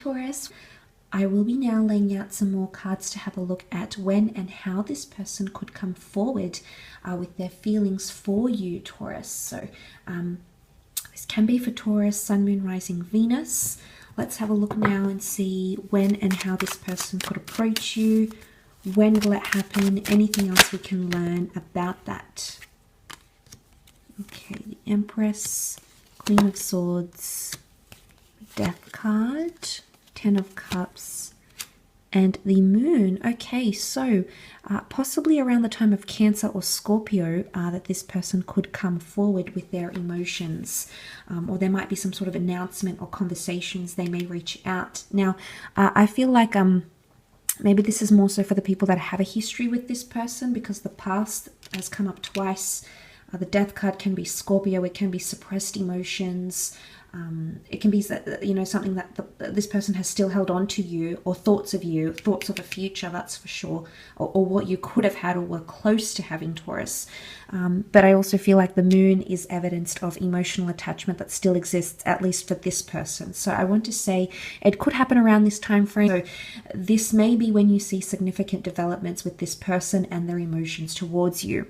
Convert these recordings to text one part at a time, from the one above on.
Taurus. I will be now laying out some more cards to have a look at when and how this person could come forward with their feelings for you, Taurus. So this can be for Taurus, Sun, Moon, Rising, Venus. Let's have a look now and see when and how this person could approach you. When will it happen? Anything else we can learn about that? Okay, the Empress, Queen of Swords, Death card, Ten of Cups, and the Moon. Okay, so possibly around the time of Cancer or Scorpio that this person could come forward with their emotions, or there might be some sort of announcement or conversations they may reach out. Now, I feel like maybe this is more so for the people that have a history with this person, because the past has come up twice. The Death card can be Scorpio. It can be suppressed emotions. It can be, you know, something that this person has still held on to you, or thoughts of you, thoughts of a future, that's for sure, or what you could have had or were close to having, Taurus. But I also feel like the Moon is evidence of emotional attachment that still exists, at least for this person. So I want to say it could happen around this time frame. So this may be when you see significant developments with this person and their emotions towards you.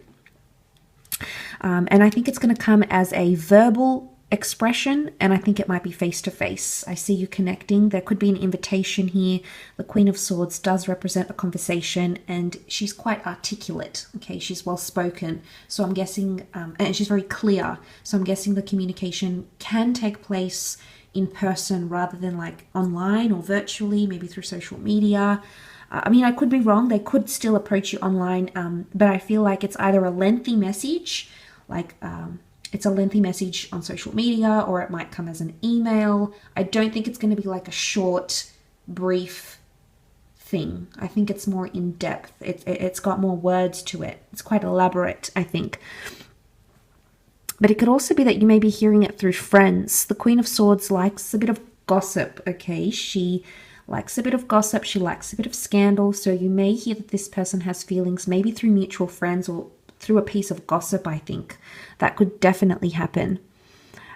And I think it's going to come as a verbal expression, and I think it might be face to face. I see you connecting. There could be an invitation here. The Queen of Swords does represent a conversation, and she's quite articulate. Okay, she's well spoken. So I'm guessing, and she's very clear. So I'm guessing the communication can take place in person rather than like online or virtually, maybe through social media. I mean, I could be wrong. They could still approach you online, but I feel like it's either a lengthy message, like it's a lengthy message on social media, or it might come as an email. I don't think it's going to be like a short, brief thing. I think it's more in depth. It's got more words to it. It's quite elaborate, I think. But it could also be that you may be hearing it through friends. The Queen of Swords likes a bit of gossip, okay? She likes a bit of gossip. She likes a bit of scandal. So you may hear that this person has feelings, maybe through mutual friends or through a piece of gossip. I think that could definitely happen.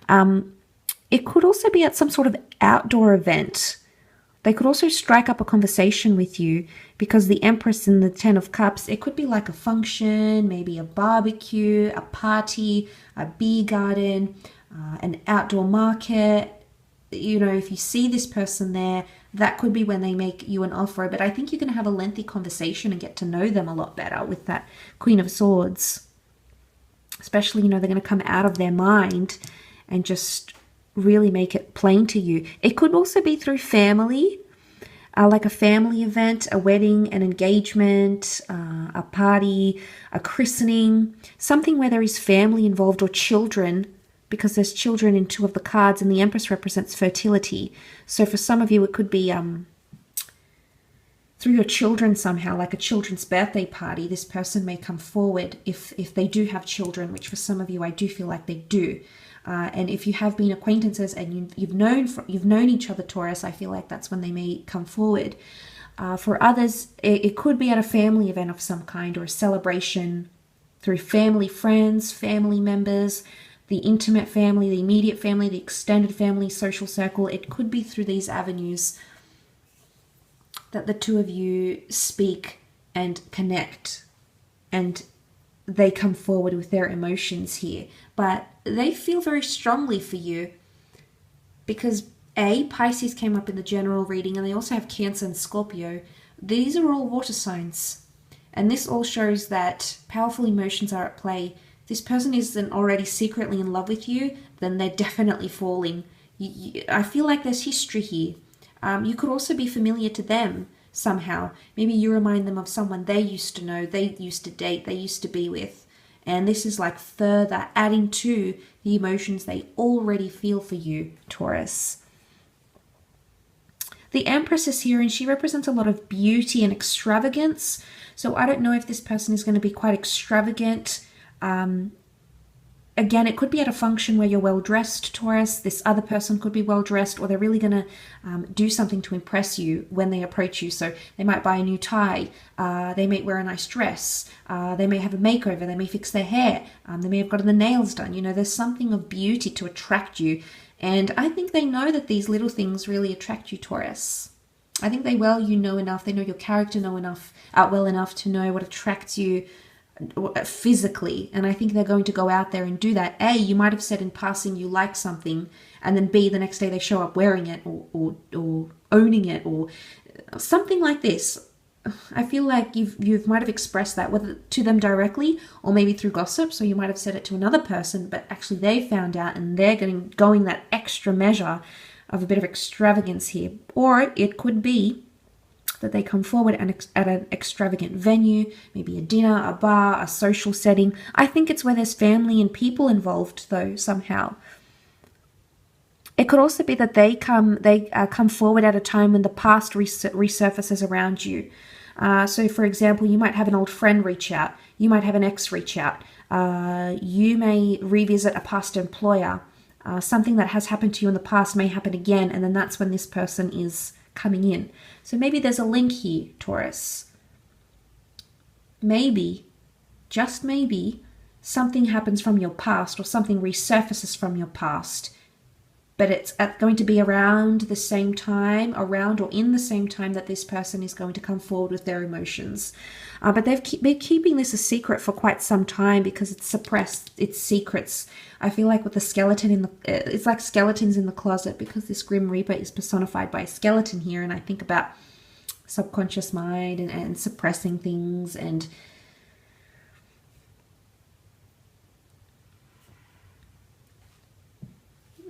It could also be at some sort of outdoor event. They could also strike up a conversation with you, because the Empress and the Ten of Cups, it could be like a function, maybe a barbecue, a party, a beer garden, an outdoor market. You know, if you see this person there, that could be when they make you an offer. But I think you're going to have a lengthy conversation and get to know them a lot better with that Queen of Swords. Especially, you know, they're going to come out of their mind and just really make it plain to you. It could also be through family, like a family event, a wedding, an engagement, a party, a christening, something where there is family involved or children, because there's children in two of the cards, and the Empress represents fertility. So for some of you, it could be through your children somehow, like a children's birthday party. This person may come forward if they do have children, which for some of you, I do feel like they do. And if you have been acquaintances and you've known each other, Taurus, I feel like that's when they may come forward. For others, it could be at a family event of some kind, or a celebration through family, friends, family members, the intimate family, the immediate family, the extended family, social circle. It could be through these avenues that the two of you speak and connect, and they come forward with their emotions here. But they feel very strongly for you because Pisces came up in the general reading, and they also have Cancer and Scorpio. These are all water signs, and this all shows that powerful emotions are at play. This person isn't already secretly in love with you, then they're definitely falling. I feel like there's history here. You could also be familiar to them somehow. Maybe you remind them of someone they used to know, they used to date, they used to be with. And this is like further adding to the emotions they already feel for you, Taurus. The Empress is here, and she represents a lot of beauty and extravagance. So I don't know if this person is going to be quite extravagant. Again, it could be at a function where you're well-dressed, Taurus. This other person could be well-dressed, or they're really going to do something to impress you when they approach you. So they might buy a new tie. They may wear a nice dress. They may have a makeover. They may fix their hair. They may have gotten the nails done. You know, there's something of beauty to attract you. And I think they know that these little things really attract you, Taurus. I think they know enough. They know your character well enough to know what attracts you physically. And I think they're going to go out there and do that. A, you might have said in passing you like something, and then B, the next day they show up wearing it or owning it or something like this. I feel like you might have expressed that, whether to them directly or maybe through gossip. So you might have said it to another person, but actually they found out and they're going that extra measure of a bit of extravagance here. Or it could be that they come forward at an extravagant venue, maybe a dinner, a bar, a social setting. I think it's where there's family and people involved, though, somehow. It could also be that they come forward at a time when the past resurfaces around you. So, for example, you might have an old friend reach out. You might have an ex reach out. You may revisit a past employer. Something that has happened to you in the past may happen again, and then that's when this person is coming in. So maybe there's a link here, Taurus. Maybe, just maybe, something happens from your past or something resurfaces from your past. But it's going to be around the same time, in the same time that this person is going to come forward with their emotions. But they've been keeping this a secret for quite some time because it's suppressed, it's secrets. I feel like with the skeleton it's like skeletons in the closet, because this Grim Reaper is personified by a skeleton here. And I think about subconscious mind and suppressing things, and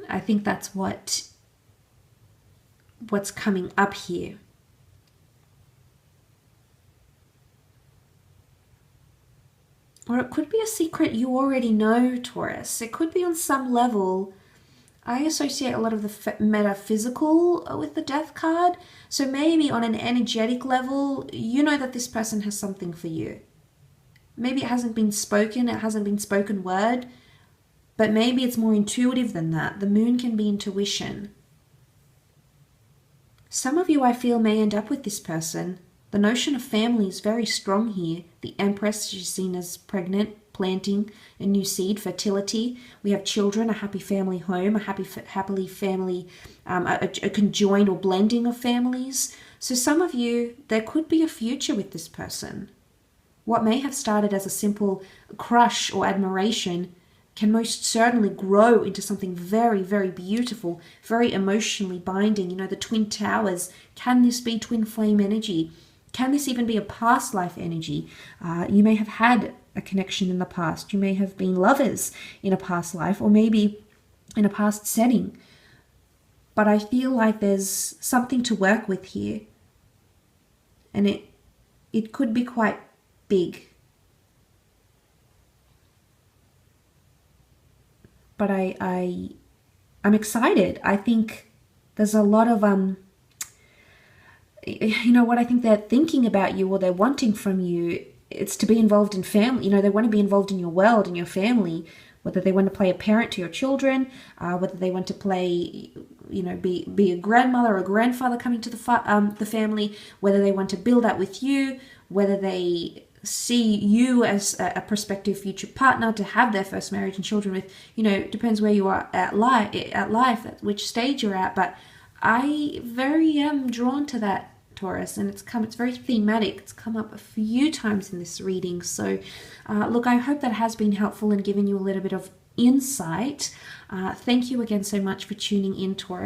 I think that's what's coming up here. Or it could be a secret you already know, Taurus. It could be on some level. I associate a lot of the metaphysical with the Death card. So maybe on an energetic level, you know that this person has something for you. Maybe it hasn't been spoken word, but maybe it's more intuitive than that. The moon can be intuition. Some of you, I feel, may end up with this person. The notion of family is very strong here. The Empress is seen as pregnant, planting a new seed, fertility. We have children, a happy family home, a happily family, a conjoined or blending of families. So some of you, there could be a future with this person. What may have started as a simple crush or admiration can most certainly grow into something very, very beautiful, very emotionally binding. You know, the twin towers. Can this be twin flame energy? Can this even be a past life energy? You may have had a connection in the past. You may have been lovers in a past life, or maybe in a past setting. But I feel like there's something to work with here. And it could be quite big. But I'm excited. I think there's a lot of what I think they're thinking about you, or they're wanting from you. It's to be involved in family. They want to be involved in your world, in your family. Whether they want to play a parent to your children, whether they want to play, be a grandmother or a grandfather coming to the family. Whether they want to build that with you. Whether they see you as a prospective future partner to have their first marriage and children with. It depends where you are at life, at which stage you're at. But I very am drawn to that, Taurus, and it's very thematic. It's come up a few times in this reading. So look, I hope that has been helpful and given you a little bit of insight. Thank you again so much for tuning in, Taurus.